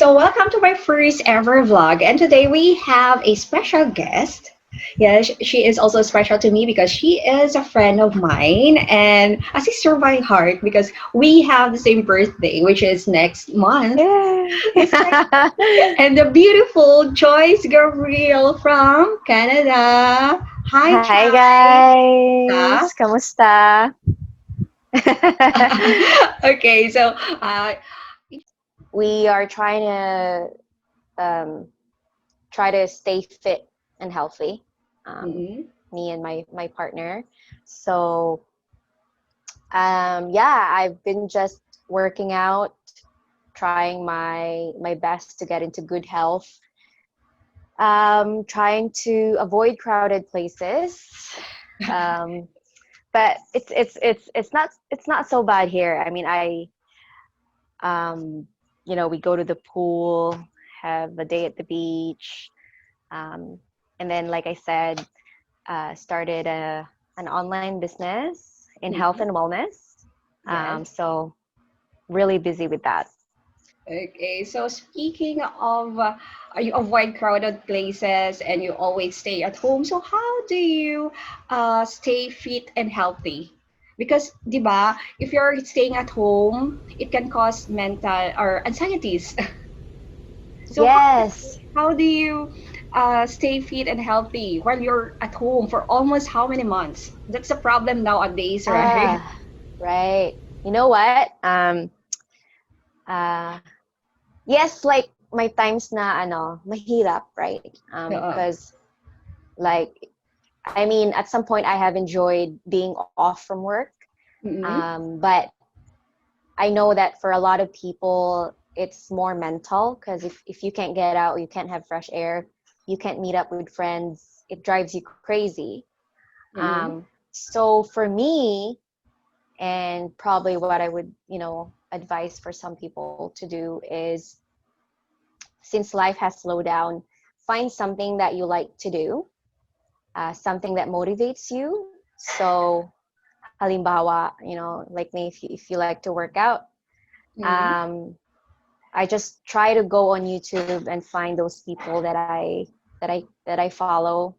so welcome to my first ever vlog. And today we have a special guest. Yeah, she is also special to me because she is a friend of mine and a sister by heart because we have the same birthday, which is next month. And the beautiful Joyce Gabriel from Canada. Hi, Hi China. guys! Kamusta? Okay, so We are um, try to stay fit and healthy. mhm, Me and my partner. So yeah, I've been just working out, trying my best to get into good health. Trying to avoid crowded places. Um, but it's not so bad here. I mean, Um, we go to the pool, have a day at the beach, um, and then, like I said, started an online business in health and mhm, wellness. yes. So really busy with that. Okay, so speaking of you avoid crowded places and you always stay at home. So how do you stay fit and healthy? Because, di ba, if you're staying at home, it can cause mental or anxieties. So Yes. how do you stay fit and healthy while you're at home for almost how many months? That's a problem nowadays, right? Right. You know what? Uh, yes, like my times na mahirap, right? Oo. Because like I mean, at some point I have enjoyed being off from work. Mm-hmm. But I know that for a lot of people, it's more mental because if you can't get out, you can't have fresh air, you can't meet up with friends, it drives you crazy. Mm-hmm. So for me, and probably what I would, advise for some people to do is since life has slowed down, find something that you like to do, something that motivates you. So, halimbawa, like me, if you like to work out, Mm-hmm. um, I just try to go on YouTube and find those people that I follow.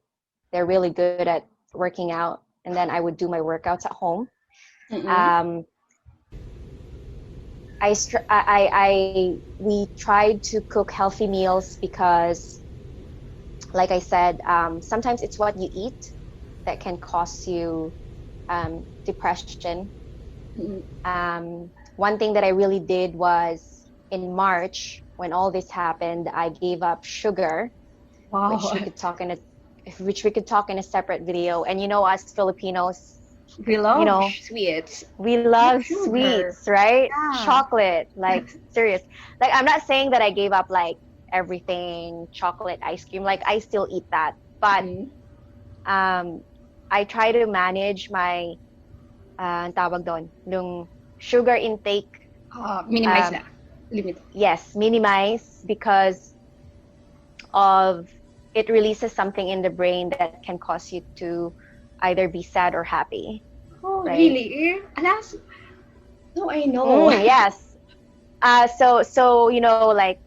They're really good at working out, and then I would do my workouts at home. Mm-hmm. Um, we tried to cook healthy meals because, like I said, sometimes it's what you eat that can cause you depression. One thing that I really did was in March when all this happened, I gave up sugar, which Wow. we could talk in a which we could talk in a separate video. And us Filipinos, We you love know, sweets. we Not love sugar. sweets, right? Yeah. Chocolate, like serious. Like I'm not saying that I gave up like everything, chocolate, ice cream. Like I still eat that, but Mm. um, I try to manage my ang tawag doon, yung sugar intake. Minimize Um, na. Limit. yes, minimize because of it releases something in the brain that can cause you to either be sad or happy, Oh, right? really? Alas, no, I know. Yes. So like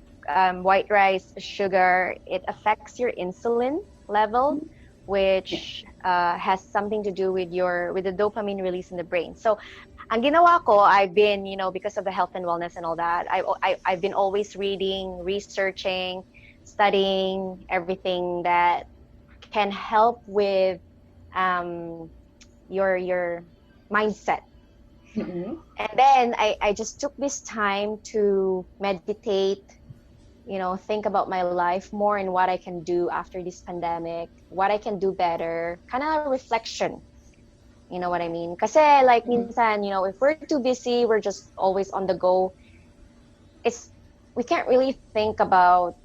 white rice, sugar, it affects your insulin level, Yeah. which has something to do with the dopamine release in the brain. So, ang ginawa ko, I've been, because of the health and wellness and all that, I've been always reading, researching, studying everything that can help with um, your mindset. Mm-mm. And then I just took this time to meditate, think about my life more and what I can do after this pandemic, what I can do better, kind of reflection. You know what I mean? Kasi like minsan, if we're too busy, we're just always on the go. It's we can't really think about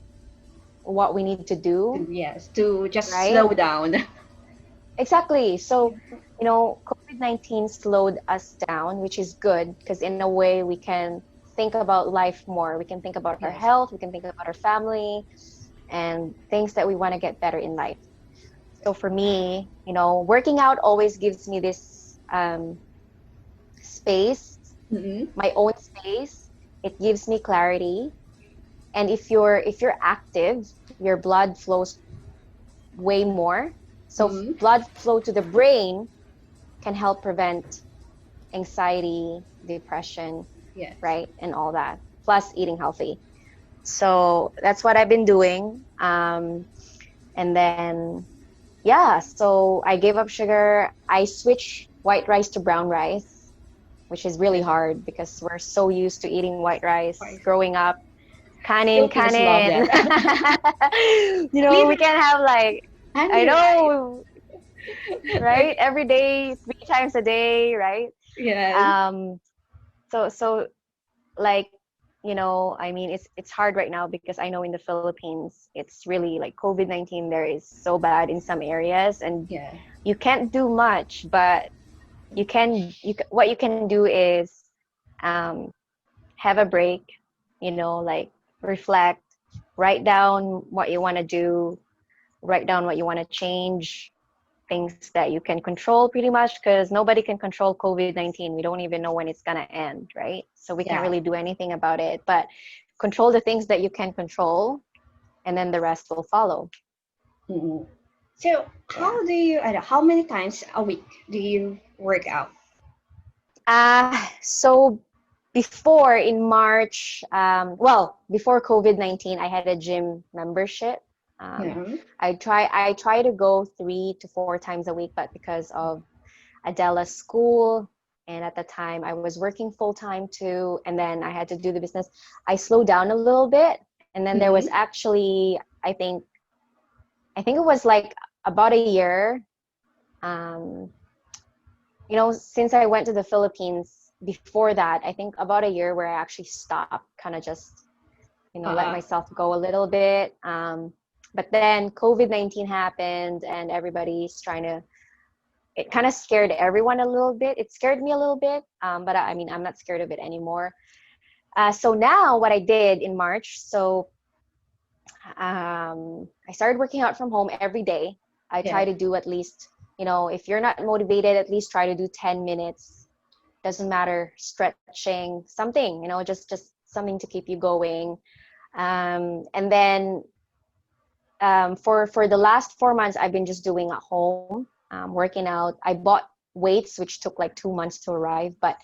what we need to do, Yes, to just right? slow down. Exactly. So, COVID-19 slowed us down, which is good because in a way we can think about life more. We can think about our Yes. health, we can think about our family and things that we want to get better in life. So for me, working out always gives me this space, Mm-mm. my own space. It gives me clarity. And if you're active, your blood flows way more. So Mm, blood flow to the brain can help prevent anxiety, depression, yes. right? And all that. Plus eating healthy. So that's what I've been doing. And then, yeah, so I gave up sugar. I switched white rice to brown rice, which is really Yeah. hard because we're so used to eating white rice Right. growing up. Kanin, Filipinos love kanin. that. We Liter can have like, I honey rice. know, right? Like, Every day, 3 times a day, right? yes. Um, so like, I mean, it's hard right now because I know in the Philippines, it's really like COVID-19 there is so bad in some areas, and Yeah. you can't do much, but what you can do is um, have a break, like reflect, write down what you want to do, write down what you want to change, things that you can control pretty much, because nobody can control COVID-19. We don't even know when it's going to end, right? So we can't Yeah. really do anything about it, but control the things that you can control, and then the rest will follow. Mm. So, Yeah. how many times a week do you work out? So before in March, well, before COVID-19, I had a gym membership. Um, Yeah. I try to go 3 to 4 times a week, but because of Adela's school, and at the time I was working full time too, and then I had to do the business, I slowed down a little bit. And then there was Mm-hmm. actually, I think it was like about a year. Um, since I went to the Philippines before that, I think about a year where I actually stopped, kind of just, let Uh, myself go a little bit. But then COVID-19 happened, and everybody's trying to, it kind of scared everyone a little bit. It scared me a little bit, but I mean, I'm not scared of it anymore. So now what I did in March, so I started working out from home every day. I try yeah. to do at least, if you're not motivated, at least try to do 10 minutes. Doesn't matter, stretching, something, just something to keep you going. And then for the last 4 months, I've been just doing at home, working out. I bought weights, which took like 2 months to arrive, but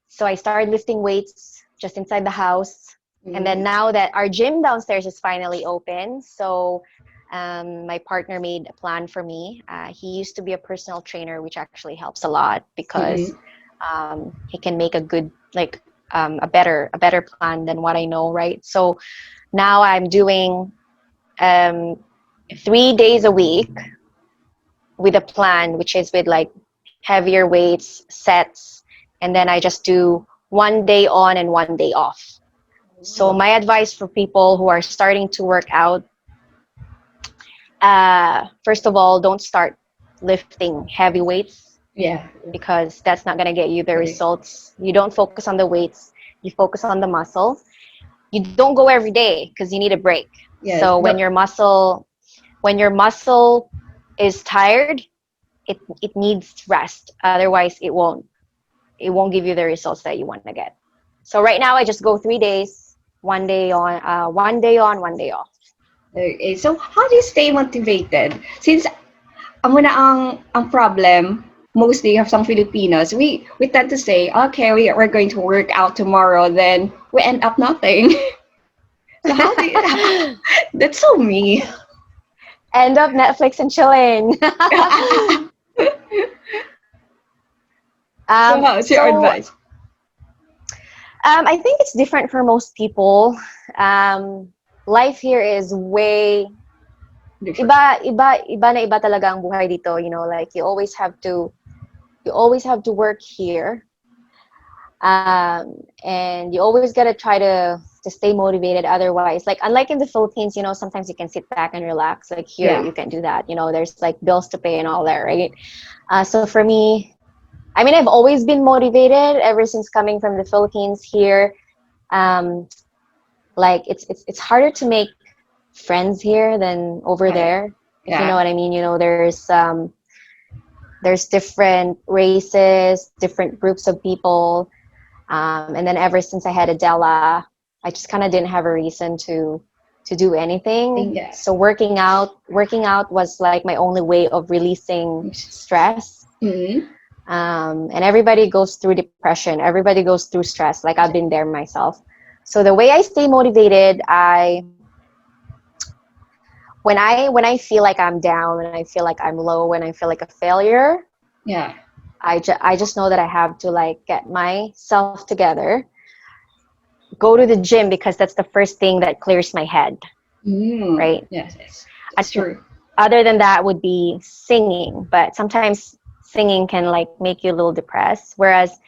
so I started lifting weights just inside the house. And then Mm-hmm. now that our gym downstairs is finally open, so my partner made a plan for me. He used to be a personal trainer, which actually helps a lot because Mm-hmm. he can make a good, like, a better plan than what I know, right? So now I'm doing um, 3 days a week with a plan, which is with like heavier weights, sets, and then I just do one day on and one day off. So my advice for people who are starting to work out, first of all, don't start lifting heavy weights Yeah. because that's not going to get you the Really. results. You don't focus on the weights, you focus on the muscle. You don't go every day because you need a break. So Yes. No. when your muscle is tired, it needs rest. Otherwise, it won't give you the results that you want to get. So right now, I just go 3 days, one day off. Okay. So, how do you stay motivated? Since ang problem mostly of some Filipinos, we tend to say, okay, we're going to work out tomorrow, then we end up nothing. So how do you? That's so me. End up Netflix and chilling. So how's your So advice? I think it's different for most people. Life here is way Different. iba talaga ang buhay dito. Like you always have to work here, and you always gotta try to stay motivated. Otherwise, like unlike in the Philippines, sometimes you can sit back and relax. Like here, Yeah. you can do that. There's like bills to pay and all that, right? So for me, I mean, I've always been motivated ever since coming from the Philippines here. Um, like it's harder to make friends here than over Right. there, if you know Yeah. what I mean. There's different races, different groups of people, and then ever since I had Adela, I just kind of didn't have a reason to do anything. Yes. So working out was like my only way of releasing stress. Mm-hmm. And everybody goes through depression. Everybody goes through stress. Like I've been there myself. So the way I stay motivated, I when I feel like I'm down, when I feel like I'm low, when I feel like a failure, Yeah. I just know that I have to like get myself together, go to the gym because that's the first thing that clears my head, Mm. right? Yes, yes. And It's true. other than that would be singing, but sometimes singing can like make you a little depressed. Whereas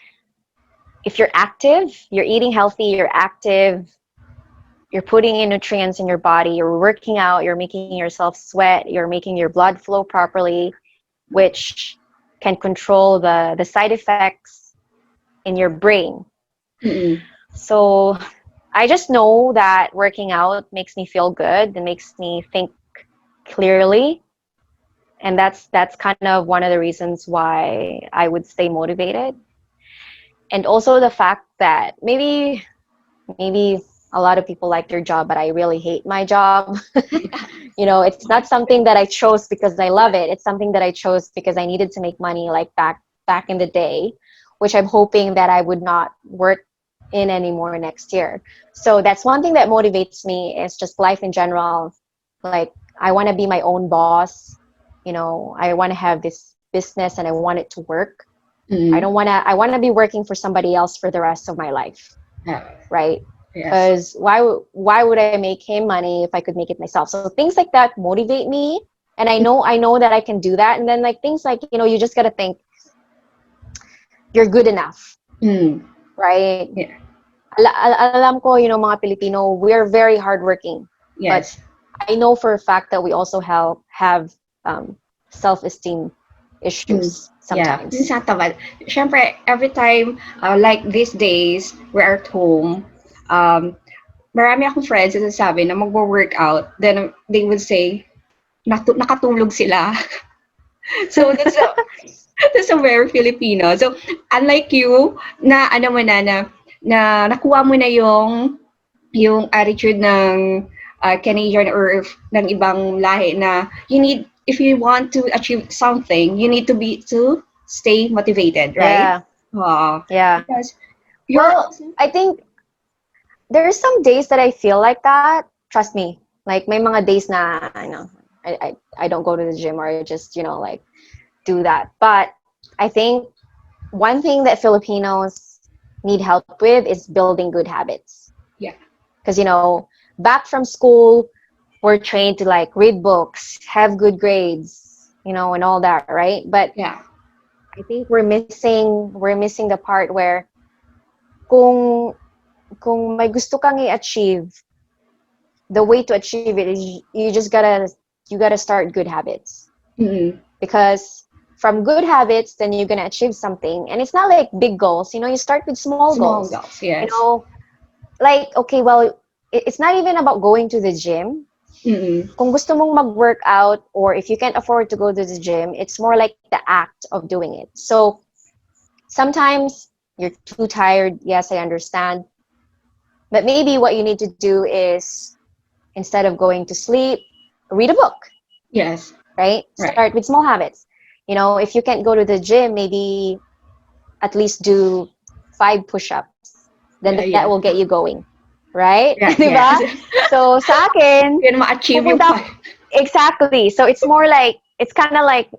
if you're active, you're eating healthy, you're active, you're putting in nutrients in your body, you're working out, you're making yourself sweat, you're making your blood flow properly, which can control the side effects in your brain. Mm-mm. So I just know that working out makes me feel good. It makes me think clearly. And that's kind of one of the reasons why I would stay motivated. And also the fact that maybe a lot of people like their job, but I really hate my job. It's not something that I chose because I love it. It's something that I chose because I needed to make money like back in the day, which I'm hoping that I would not work in anymore next year. So that's one thing that motivates me is just life in general. Like I want to be my own boss. I want to have this business and I want it to work. Mm. I want to be working for somebody else for the rest of my life, Yeah. right? Yes. Because why would I make him money if I could make it myself? So things like that motivate me, and I know that I can do that. And then like things like you just gotta think you're good enough, Mm. right? Yeah. Alam ko, mga Filipino, we're very hardworking, but Yes. I know for a fact that we also have self-esteem Mm. issues Yeah, sometimes. minsan tamad. Siyempre, every time, like these days, we're at home, um, marami akong friends na sabi na magwo-workout, then they would say, nakatulog sila. So that's a very Filipino. So unlike you na ano mo na nakuha mo na yung attitude ng Canadian or ng ibang lahi na you need if you want to achieve something, you need to stay motivated, right? Yeah, Uh, yeah. because you're Well, also I think there's some days that I feel like that. Trust me. Like may mga days na I don't go to the gym or I just, like do that. But I think one thing that Filipinos need help with is building good habits. yeah. Because, back from school, we're trained to like read books, have good grades, and all that, right? But Yeah. I think we're missing the part where kung kung may gusto kang i-achieve, the way to achieve it is you gotta start good habits. Mm-mm. Because from good habits, then you're gonna achieve something. And it's not like big goals. You start with small Small goals. goals, yes. Like okay, well, it's not even about going to the gym. Mm-mm. Kung gusto mong mag-workout or if you can't afford to go to the gym, it's more like the act of doing it. So sometimes you're too tired. Yes, I understand. But maybe what you need to do is instead of going to sleep, read a book, Yes. right? Right. Start with small habits. If you can't go to the gym, maybe at least do 5 push-ups. Then Yeah, that will yeah. get you going, right? Right, Diba? yes. So sa akin, Yun ma-achieve yung pupunta five. exactly. So it's more like it's kind of like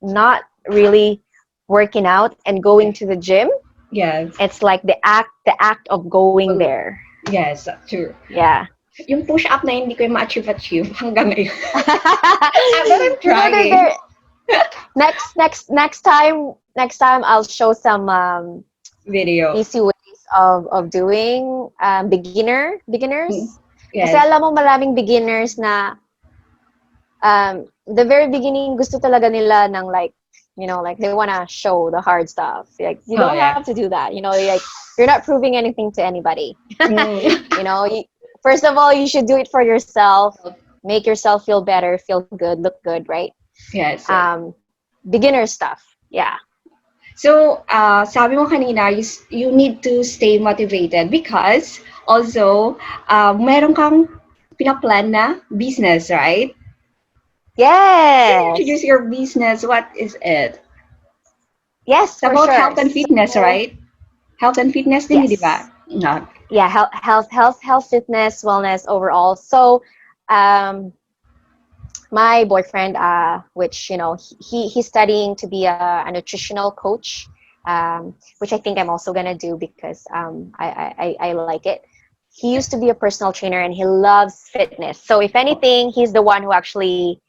not really working out and going Yeah. to the gym. Yes. It's like the act of going Well, there. yes, true. Yeah. Yung push-up na yun, hindi ko yung ma-achieve hanggang ngayon. But I'm you know, there, trying. there, next time I'll show some Video. easy ways of doing beginners. Mm. Kasi Yes. alam mo maraming beginners na the very beginning gusto talaga nila ng like like they want to show the hard stuff. Like you Oh, don't yeah. have to do that. Like you're not proving anything to anybody. Mm. First of all, you should do it for yourself. Make yourself feel better, feel good, look good, right? Yes. Beginner stuff. Yeah. So, sabi mo kanina, you need to stay motivated because Also, meron kang pinaplan na business, right? Can you introduce Yes. your business? What is it? Yes, It's for about sure. health and fitness, So, right? Health and fitness din, di ba? yes. No. Yeah, health, fitness, wellness overall. So, um, my boyfriend, which he's studying to be a nutritional coach, which I think I'm also gonna do because I like it. He used to be a personal trainer and he loves fitness. So if anything, he's the one who actually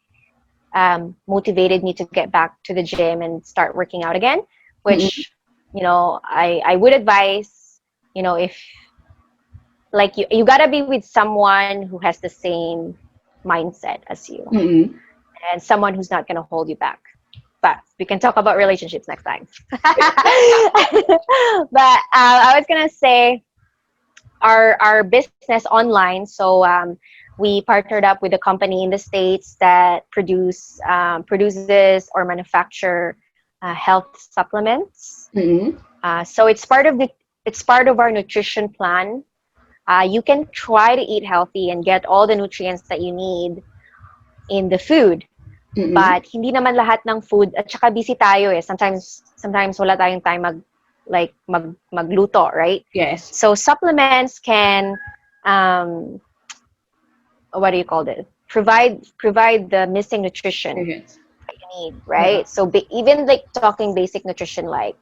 motivated me to get back to the gym and start working out again. Mm-mm. Which I would advise, if like you gotta be with someone who has the same mindset as you Mm-mm. and someone who's not going to hold you back. But we can talk about relationships next time. But I was going to say our business online. So we partnered up with a company in the States that produces or manufacture health supplements. Mm-mm. So it's part of our nutrition plan. You can try to eat healthy and get all the nutrients that you need in the food. Mm-mm. But hindi naman lahat ng food at saka busy tayo eh. Sometimes wala tayong time magluto, right? Yes. So supplements can um what do you call it? Provide the missing nutrition Yes. that you need, Yeah. right? So even like talking basic nutrition like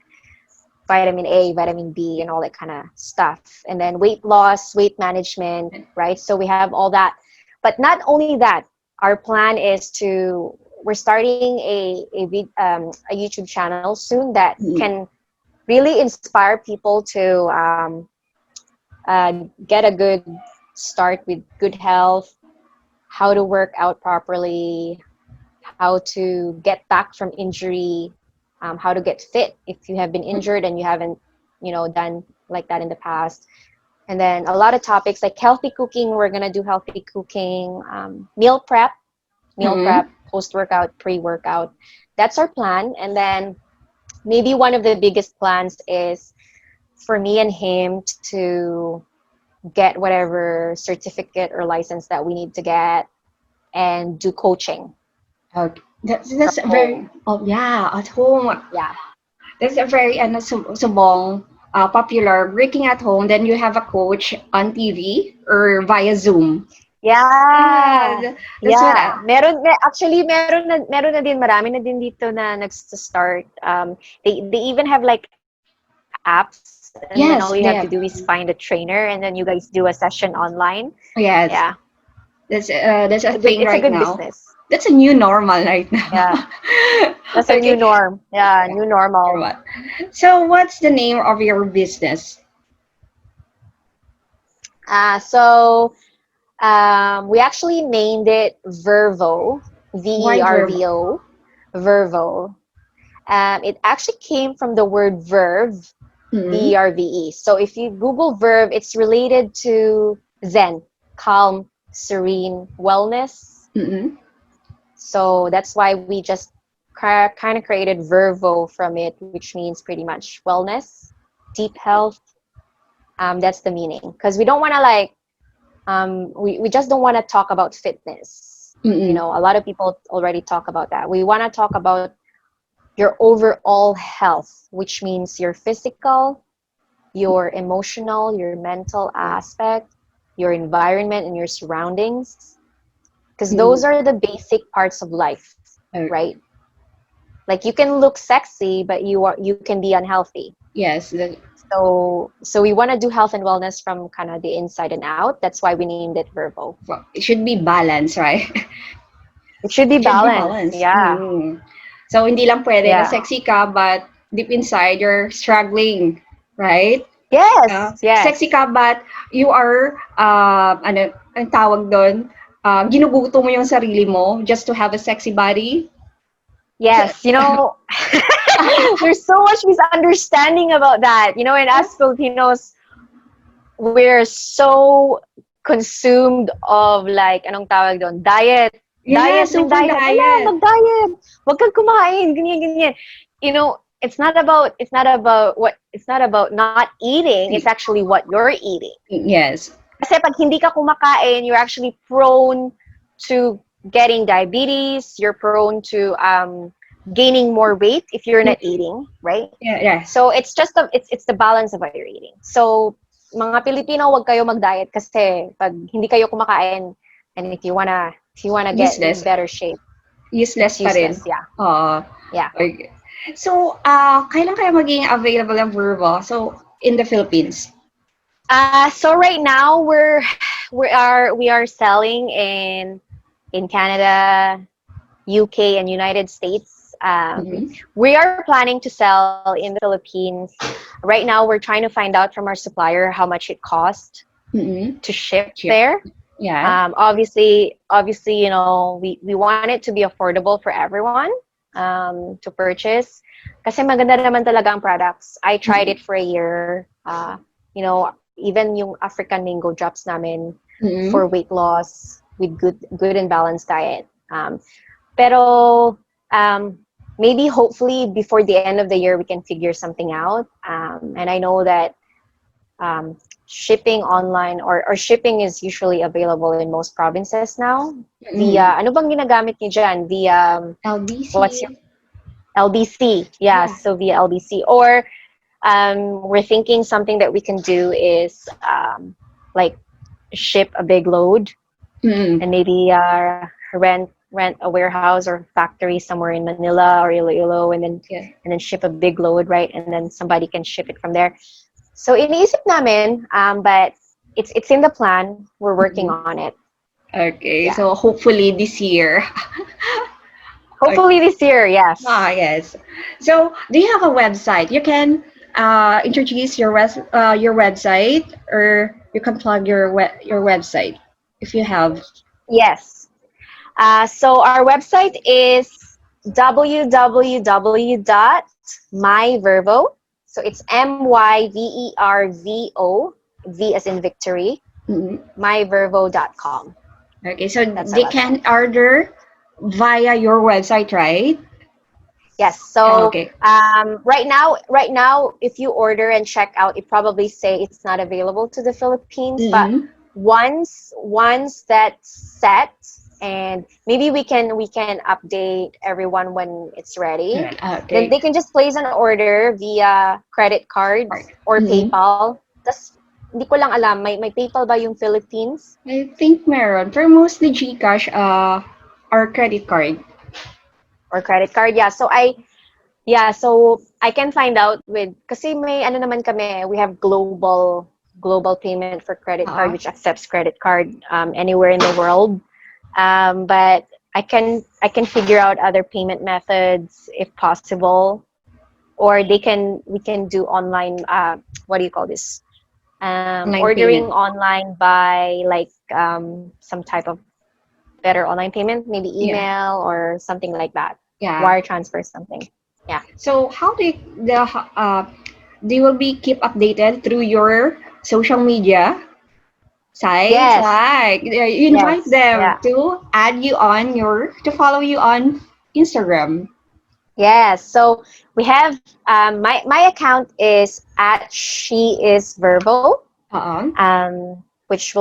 vitamin A, vitamin B, and all that kind of stuff. And then weight loss, weight management, right? So we have all that. But not only that, our plan is we're starting a YouTube channel soon that Mm-mm. can really inspire people to get a good start with good health, how to work out properly, how to get back from injury, how to get fit if you have been injured and you haven't, done like that in the past. And then a lot of topics like healthy cooking. We're gonna do healthy cooking, meal Mm-mm. prep, post workout, pre workout. That's our plan. And then maybe one of the biggest plans is for me and him to get whatever certificate or license that we need to get and do coaching Okay. from That's a very, home. oh yeah, at home. Yeah. That's a very subong, popular working at home. Then you have a coach on TV or via Zoom. Yeah, Yeah. that's what. Yeah. Actually meron na din marami na din dito na start. They even have like apps and then all you have to do is find a Yes, they trainer have. and then you guys do a session online. Yeah. Yes, that's a It's a thing good right business. now. That's a new normal right Yeah. now. That's our new Okay. norm. Yeah, Yeah, new normal. normal. So, what's the name of your business? So we actually named it Vervo, Why Verbo? Vervo, Vervo. It actually came from the word verve, Mm-hmm. VERVE. So if you Google verve, it's related to Zen, calm, serene, wellness. Mm-hmm. So that's why we just kind of created Vervo from it, which means pretty much wellness, deep health. That's the meaning. Because we don't want to we just don't want to talk about fitness. Mm-hmm. A lot of people already talk about that. We want to talk about your overall health, which means your physical, your emotional, your mental aspect, your environment, and your surroundings. Because those Mm-hmm. are the basic parts of life, right? Like you can look sexy, but you can be unhealthy. Yes. So we want to do health and wellness from kind of the inside and out. That's why we named it Verbo. Well, it should be balanced, right? It should be It should be balanced. balanced. Yeah. Mm. So, hindi lang pwede na Yeah. sexy ka, but deep inside, you're struggling, right? Yes. Sexy Yes. ka, but you are, ano, ang tawag doon, ginuguto mo yung sarili mo just to have a sexy body. So, Yes. There's so much misunderstanding about that. In us Filipinos, we're so consumed of like, anong tawag doon? yeah, Diet ng super diet. Hala, diet. mag-diet. Huwag kang kumain. Ganyan, ganyan. You know, it's not about not eating, it's actually what you're eating. Yes. Kasi pag hindi ka kumakain, you're actually prone to getting diabetes, you're prone to gaining more weight if you're not eating, right? Yeah, yes. So it's the balance of what you're eating. So mga Pilipino, wag kayo mag-diet kasi pag hindi kayo kumakain, and if you wanna get in Useless. better shape, Useless it's pa rin. useless. Yeah. Uh, Yeah. okay. So, kailan kaya maging available ang Vervo? So, in the Philippines? So right now we are selling in Canada, UK, and United States. Mm-hmm. We are planning to sell in the Philippines. Right now, we're trying to find out from our supplier how much it costs Mm-hmm. to ship Chip. there. Yeah. Obviously, we want it to be affordable for everyone to purchase. Kasi maganda naman talaga ang products. I tried Mm-hmm. it for a year. Even yung African mango drops namin Mm-hmm. for weight loss with good and balanced diet. Pero maybe hopefully before the end of the year we can figure something out. And I know that um, shipping online or shipping is usually available in most provinces now Mm-hmm. via ano bang ginagamit niyo dyan? Via what's your LBC. LBC? Yeah, Yeah. so via LBC. Or we're thinking something that we can do is like ship a big load Mm-hmm. and maybe rent a warehouse or factory somewhere in Manila or Iloilo, Yeah. and then ship a big load, right? And then somebody can ship it from there. So iniisip namin, but it's in the plan. We're working Mm-hmm. on it. Okay. Yeah. So, hopefully this year. Hopefully Okay. this year, yes. Yes. So, do you have a website? You can introduce your website, or you can plug your website if you have. Yes. So our website is www.myvervo. So it's MYVERVO, V as in victory, Mhm. myvervo.com. Okay, so That's our they website. can order via your website, right? Yes. So Okay. right now, if you order and check out, it probably say it's not available to the Philippines. But Mm-hmm. once that's set, and maybe we can update everyone when it's ready. Then Okay. they can just place an order via credit Right. cards or Mm-hmm. PayPal. Tas hindi ko lang alam, may PayPal ba yung Philippines I think meron. Pero mostly GCash, or credit card. or credit card? Yeah, so I can find out with kasi may ano naman kami, we have global payment for credit card Uh, which accepts credit card anywhere in the world. But I can figure out other payment methods if possible, or we can do online. What do you call this? online Ordering payment. online by like some type of better online payment, maybe Yeah. email or something like that, Yeah. wire transfer, something. Yeah. So how they will be keep updated through your social media sites, Yes. like you invite Yes. them Yeah. to add you on your to follow you on Instagram. Yes. So we have my account is at she is Vervo, Uh-uh. which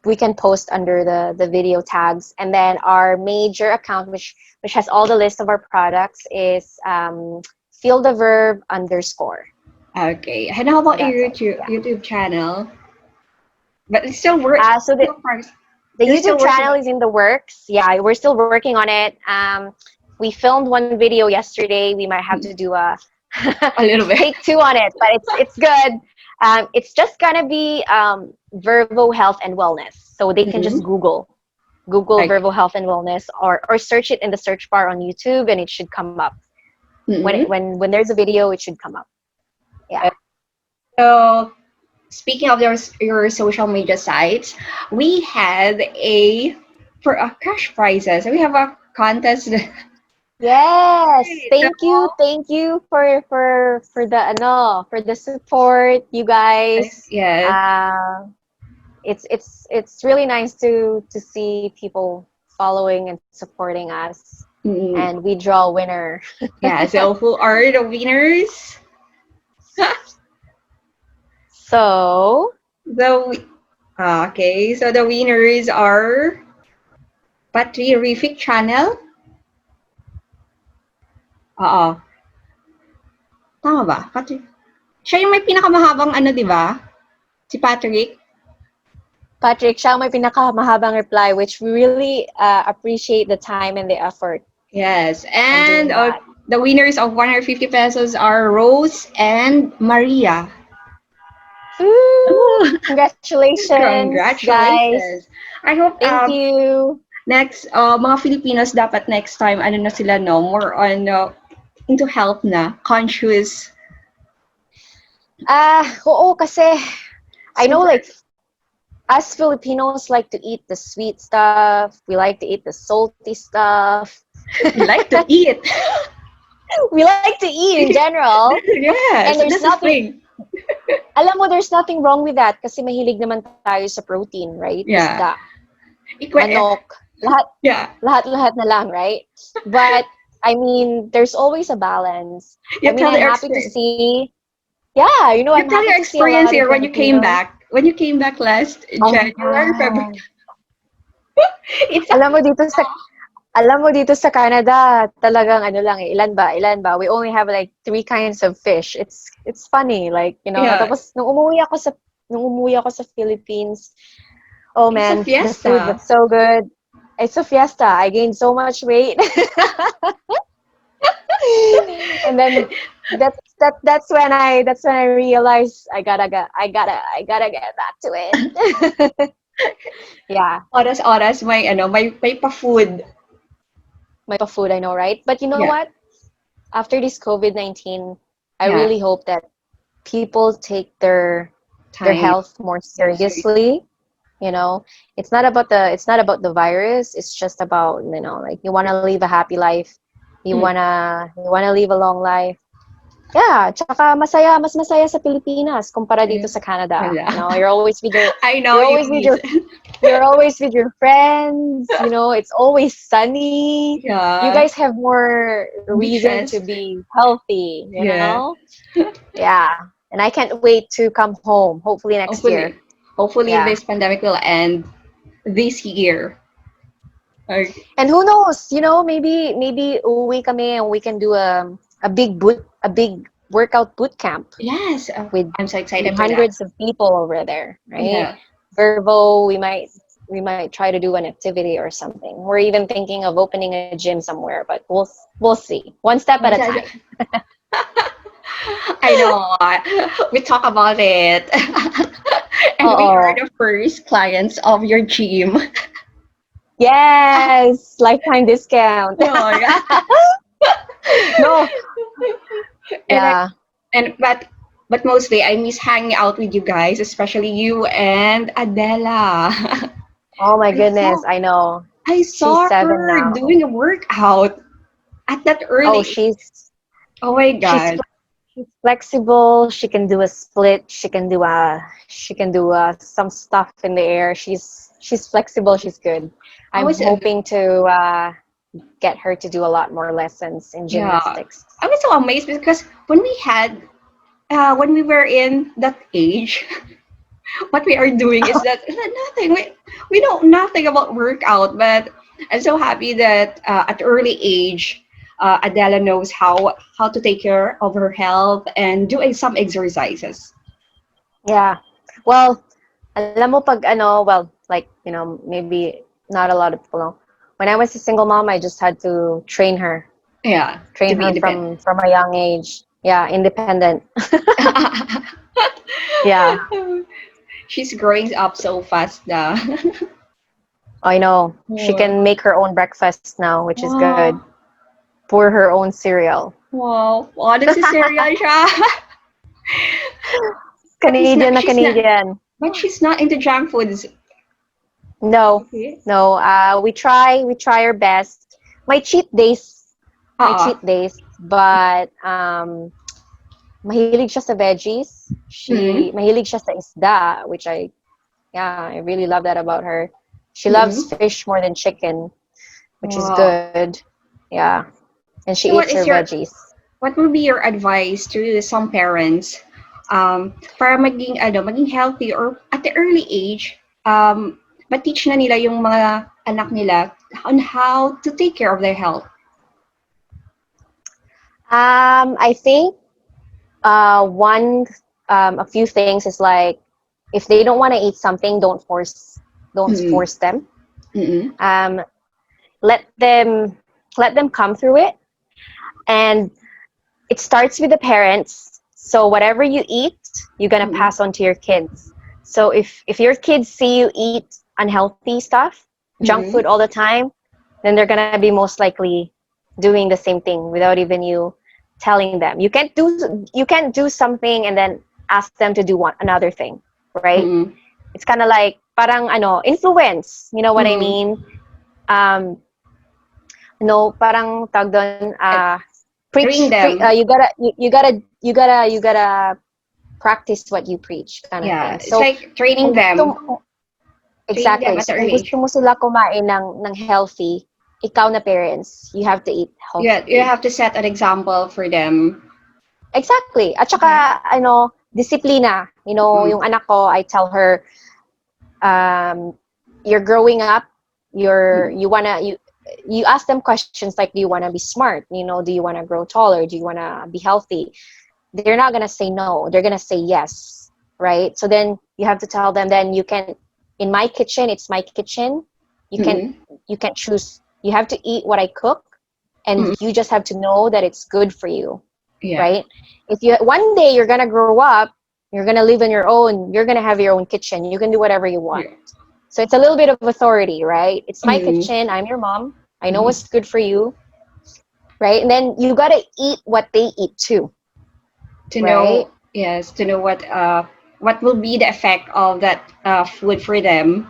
we can post under the video tags, and then our major account which has all the list of our products is feel the verb underscore. Okay. And how So about that's your it. YouTube Yeah. YouTube channel? But it's still work. So the Still progress. the You're YouTube still working channel is in the works. Yeah, we're still working on it. We filmed one video yesterday. We might have to do a a little bit. take two on it, but it's good. It's just gonna be Vervo Health and Wellness, so they can just Mm-hmm. Google Like. Vervo Health and Wellness, or search it in the search bar on YouTube, and it should come up. Mm-hmm. When there's a video, it should come up. Yeah. So speaking of your social media sites, we had a for cash prizes. We have a contest. Yes. So, Thank you for the ano, for the support, you guys. yeah. Uh, it's really nice to see people following and supporting us. Mm, and we draw a winner. yeah, so who are the winners? So, The okay, so the winners are Patriorific Channel. Oo. Tama ba? Siya yung may pinakamahabang ano, di ba? Si Patrick. Patrick, siya ang may pinakamahabang reply, which we really appreciate the time and the effort Yes. on And doing that. the winners of 150 pesos are Rose and Maria. Woo! Ooh, Congratulations, guys. congratulations. I hope Thank you. next, mga Filipinos dapat next time, ano na sila, no? More on into health na, conscious. Oo, kasi I know Super. like us Filipinos like to eat the sweet stuff. We like to eat the salty stuff. We like to eat. We like to eat in general. Yeah, And so there's that's the nothing, thing. alam mo, there's nothing wrong with that kasi mahilig naman tayo sa protein, right? Yeah. Isda, Eh, manok, lahat, yeah. lahat na lang, right? But, I mean, there's always a balance. I You mean, tell I'm your happy to experience. see, yeah, You I'm tell happy your to see a experience lot of here when you came Filipinos. back. When you came back last Oh my January, February. God. It's a Alam mo dito sa Canada, talagang ano lang eh, ilan ba? We only have like three kinds of fish. It's funny, like, yeah. tapos nung umuwi ako sa Philippines, oh It's a man, the food fiesta. was so good. It's a fiesta. I gained so much weight. And then that's when I realized I gotta get back to it. Yeah, Oras-oras may pa-food. my food, I know, right? But you know Yeah. what? After this COVID-19, I Yeah. really hope that people take their Time. health more Yeah, sorry. seriously. It's not about the virus. It's just about, like you want to live a happy life. Mm. You wanna live a long life. Yeah, tsaka mas masaya sa Pilipinas kumpara dito Yeah. sa Canada. Yeah. You're always with your I know you're you always with miss. your you're always with your friends. It's always sunny. You Yeah. guys have more Beach reason to fest. be healthy, Yeah. Yeah. And I can't wait to come home, hopefully next year. Hopefully. Hopefully Yeah. this pandemic will end this year. Or, And who knows, maybe uwi kami and we can do a big workout boot camp yes. with I'm so with excited for that. hundreds of people over there, right? Yeah. Vervo, we might try to do an activity or something. We're even thinking of opening a gym somewhere, but we'll see. One step at a time. I know. We talk about it. And we are Oo. the first clients of your gym. Yes, lifetime discount. Oh, yeah. No, And I yeah. but mostly I miss hanging out with you guys, especially you and Adela. Oh my I saw goodness, I know. I She's saw 7 her now. doing a workout at that Oh, early. Oh my she's god. she's flexible. She can do a split. She can do some stuff in the air. She's flexible. She's good. I I'm was hoping to get her to do a lot more lessons in yeah. gymnastics. I was so amazed because when we were in that age, what we are doing is that nothing. We know nothing about workout, but I'm so happy that at early age, Adela knows how to take care of her health and do some exercises. Yeah. Well, alam mo pag well, like, maybe not a lot of people know. When I was a single mom, I just had to Yeah, to train be her independent. from a young age. Yeah, independent. Yeah, She's growing up so fast now. I know. She Wow. can make her own breakfast now, which is good. Wow. Pour her own cereal. Wow. Wow, nagsiserial siya. But Canadian na Canadian. she's not into junk foods. No, Okay. no. We try our best. My cheat days, my Uh-uh. cheat days, but mahilig siya sa veggies. Mm-hmm. Mahilig siya sa isda, which I really love that about her. She loves Mm-hmm. fish more than chicken, which is Wow. good. Yeah. And she So eats her veggies. what would be your advice to some parents para maging healthy or at the early age, ma-teach na nila yung mga anak nila on how to take care of their health? I think one a few things is like if they don't want to eat something, don't Mm-mm. force them. Mm-mm. Um, let them come through it, and it starts with the parents. So whatever you eat, you're gonna Mm-mm. pass on to your kids. So if your kids see you eat unhealthy stuff, junk food Mm-mm. all the time, then they're gonna be most likely doing the same thing without even you telling them. You can't do something and then ask them to do another thing, right? Mm-mm. It's kind of like parang influence. You know what I Mm-mm. mean? Um, no, parang tag doon, Uh, preach, train them. you gotta practice what you preach, kind of thing. Yeah, it's So like training kung them. Training them exactly. at So the kung early gusto age. mo sila kumain ng healthy, ikaw na parents, you have to eat Yeah, you healthy. have to set an example for them. Exactly. At Yeah. saka, disiplina. Mm-mm. Yung anak ko, I tell her, um, you're growing up, Mm-mm. you ask them questions like, do you want to be smart? Do you want to grow taller? Do you want to be healthy? They're not going to say no. They're going to say yes. Right? So then you have to tell them, then you can, in my kitchen, it's my kitchen. You can, Mm-mm. you can choose. You have to eat what I cook, and Mm-mm. you just have to know that it's good for you, Yeah. right? If you one day you're gonna grow up, you're gonna live on your own, you're gonna have your own kitchen, you can do whatever you want. Yeah. So it's a little bit of authority, right? It's my Mm-mm. kitchen, I'm your mom, I know Mm-mm. what's good for you, right? And then you gotta eat what they eat too, To right? know, yes, to know what will be the effect of that food for them.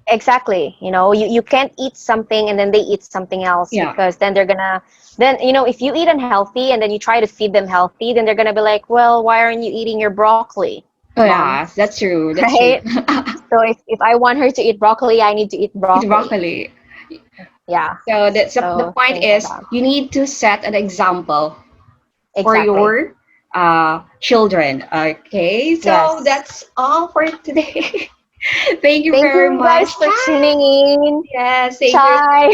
Exactly. You can't eat something and then they eat something else, Yeah. because then they're gonna, then, if you eat unhealthy and then you try to feed them healthy, then they're gonna be like, well, why aren't you eating your broccoli, Oh mom? yeah, that's true. That's true. Right? So if I want her to eat broccoli, I need to eat It's broccoli. broccoli. Yeah. So that's the So point things like is that. you need to set an example for Exactly. your children. Okay, so Yes. that's all for today. Thank you Thank very you guys much. for tuning in. Yes, thank you. Chai.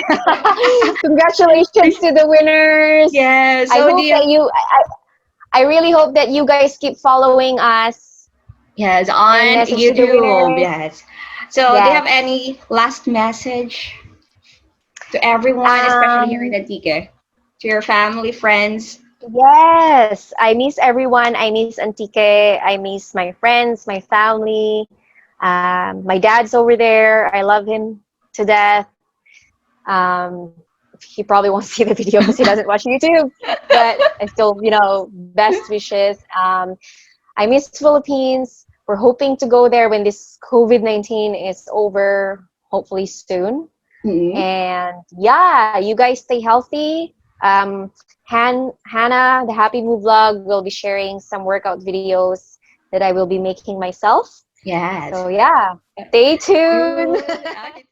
Congratulations to the winners. Yeah, I so do hope you that I really hope that you guys keep following us yes and on message to the YouTube, winners. yes. So do you have Yes. any last message to everyone, especially here in Um, Antique? To your family, friends? yes. I miss everyone. I miss Antique. I miss my friends, my family. My dad's over there. I love him to death. Um, he probably won't see the video because he doesn't watch YouTube, but I still, best wishes. I miss Philippines. We're hoping to go there when this COVID-19 is over, hopefully soon. Mm-hmm. And yeah, you guys stay healthy. Hannah, the Happy Move vlog, will be sharing some workout videos that I will be making myself. Yes. So yeah, stay tuned. Good. Okay.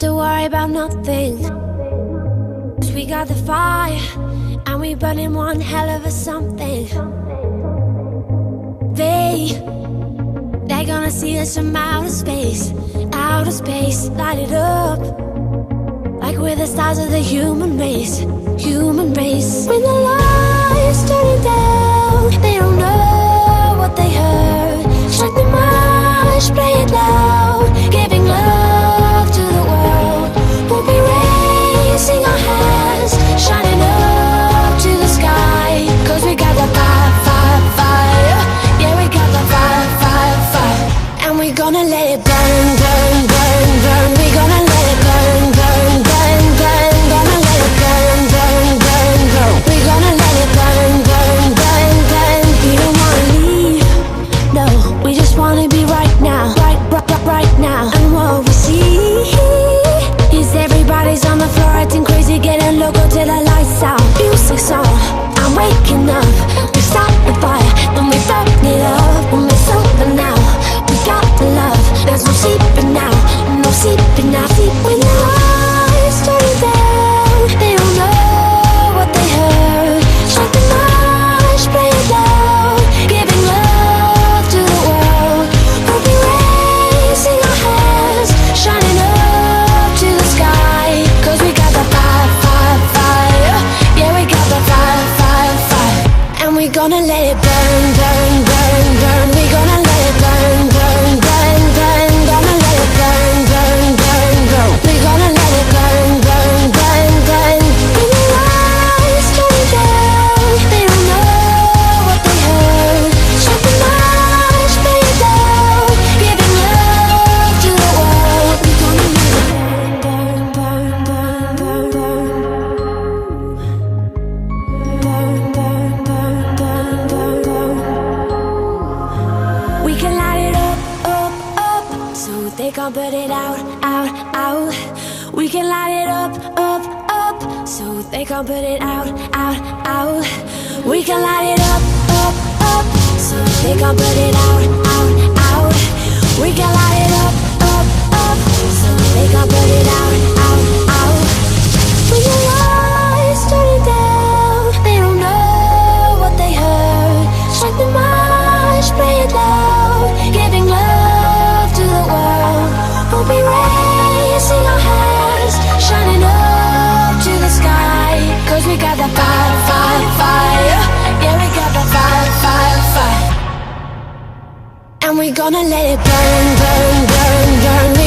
to worry about nothing. 'Cause we got the fire, and we burning one hell of a something. They're gonna see us from outer space, light it up. Like we're the stars of the human race, human race. When the lights turning down, they don't know what they heard. Strike the march, play it loud, giving love to the world. We'll be raising our hands, shining up to the sky. 'Cause we got the fire, fire, fire. Yeah, we got the fire, fire, fire. And we're gonna let it burn, burn, burn, burn. We're gonna let it burn, burn, burn, burn. Gonna let it burn, burn, burn, burn. We're gonna let it burn, burn, burn, burn. We don't wanna leave, no. We just wanna be right now, right now. And what we see is everybody's on the floor acting crazy, getting loco till the lights out. Music's on, I'm waking up. We start the fire, then we burn it up. When we're sober now, we got the love. There's no sleeping now, no sleeping now. When the lights turn down, they don't know what they heard. Strike the march, play it loud, giving love to the world. We'll be raising our hands, shining up to the sky. 'Cause we got the fire, fire, fire. Yeah, we got the fire, fire, fire. And we're gonna let it burn, burn, burn, burn. We're gonna let it burn, burn, burn, burn. Gonna let it burn, burn, burn, burn. We're gonna let it burn, burn, burn, burn. When the lights turn down, they don't know what they heard. Strike the march, play it loud, giving love to the world. We're gonna let it burn, burn, burn, burn, burn, burn, burn, burn, burn, burn, burn. We can light it up, up, up, so they can't put it out, out, out. We can light it up, up, up, so they can't put it out, out, out. We can light it up, up, up, so they can't put it out, out, out. We can light it up, up, up, so they can't put it out, out, out. When the lights turn down, they don't know what they heard. Strike the march, play it loud, giving love to the world. We'll be raising our hands, shining up to the sky. 'Cause we got the fire, fire, fire. Yeah, we got the fire, fire, fire. And we're gonna let it burn, burn, burn, burn.